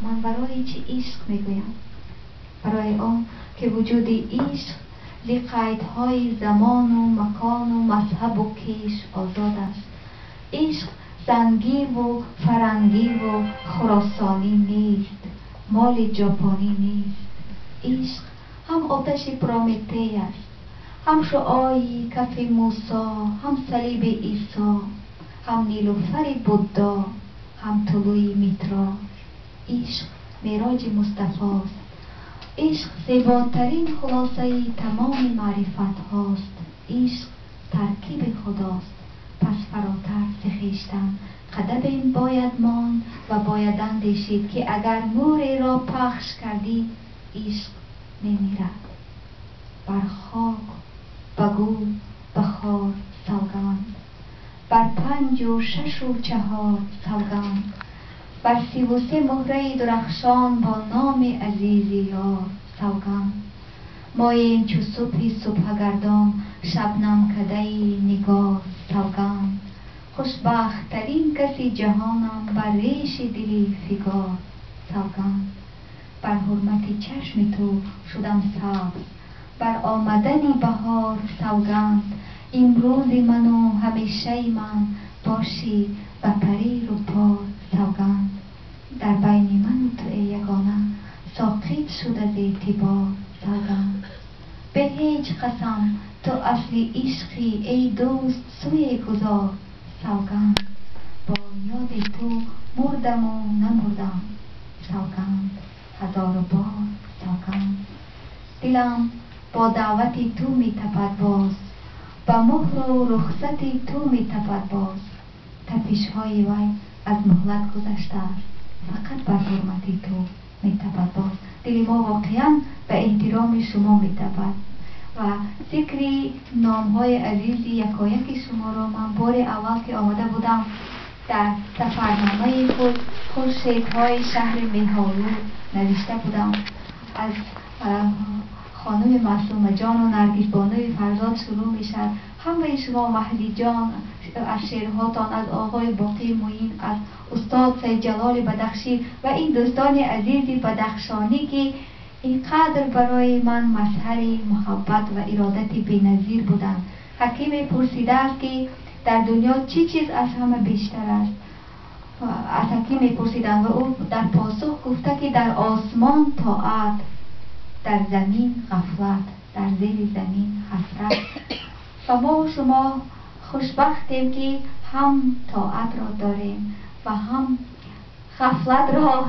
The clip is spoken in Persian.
من برای چی عشق میگویم؟ برای آن که وجود عشق ز قیدهای زمان و مکان و مذهب و کیش آزاد است. عشق زنگی و فرنگی و خراسانی نیست، مال ژاپنی نیست. عشق هم آتش پرومته است، هم شعاعی کف موسی، هم صلیب عیسی، هم نیلوفر بودا، هم طلوع میترا. عشق معراج مصطفی است. عشق زیباترین خلاصه تمام معرفت هاست. عشق ترکیب خداست، پس فراتر ز خویشتن قدم باید ماند و باید اندیشید که اگر نور را پخش کردی عشق میمیرد. بر خاک، بگو، بخار سوگند، بر 5 و 6 و 4 سوگند، بر 33 مهره درخشان با نام عزیز یار سوگند. ماییم چو صبح صبحگردان، شبنم کده نگار سوگند. خوشبخت‌ترین کسی جهانم بر ریش دلی فگار سوگند. بر حرمت چشم تو شدم سبز، بر آمدن بهار سوگند. امروز من و همیشه من باشی و پریر و پار سوگند. در بین من و تو ای یگانه ساقط شد از اعتبار سوگند. به هیچ قسم تو اصل عشقی ای دوست سوی گذار سوگند. با یاد تو مردم و نمردم سوگند، 1000 بار سوگند. دلم با دعوت تو می تپد باز، با مهر و رخصت تو می تپد باز. تپش های وی از مهلت گذشته است، فقط بر حرمت تو می تپد باز. دل ما واقعا به احترام شما می تپد و ذکر نام های عزیز یکایک شما را من بار اول که آمده بودم در سفرنامه خود خورشیدهای شهر میهالو نوشته بودم. از خانم معصومه جان و نرگس بانوی فرزاد شروع می شد. همه شما مهدی جان از شعرهاتان، از آقای باقی معین، از استاد سید جلال بدخشی و این دوستان عزیز بدخشانی که اینقدر برای من مظهر محبت و ارادت بی‌نظیر بودند. حکیم پرسیده است که در دنیا چی چیز از همه بیشتر است؟ از حکیم پرسیدند و او در پاسخ گفته که در آسمان طاعت، در زمین غفلت، در زیر زمین حسرت. و ما شما خوشبختیم که هم طاعت را داریم و هم غفلت را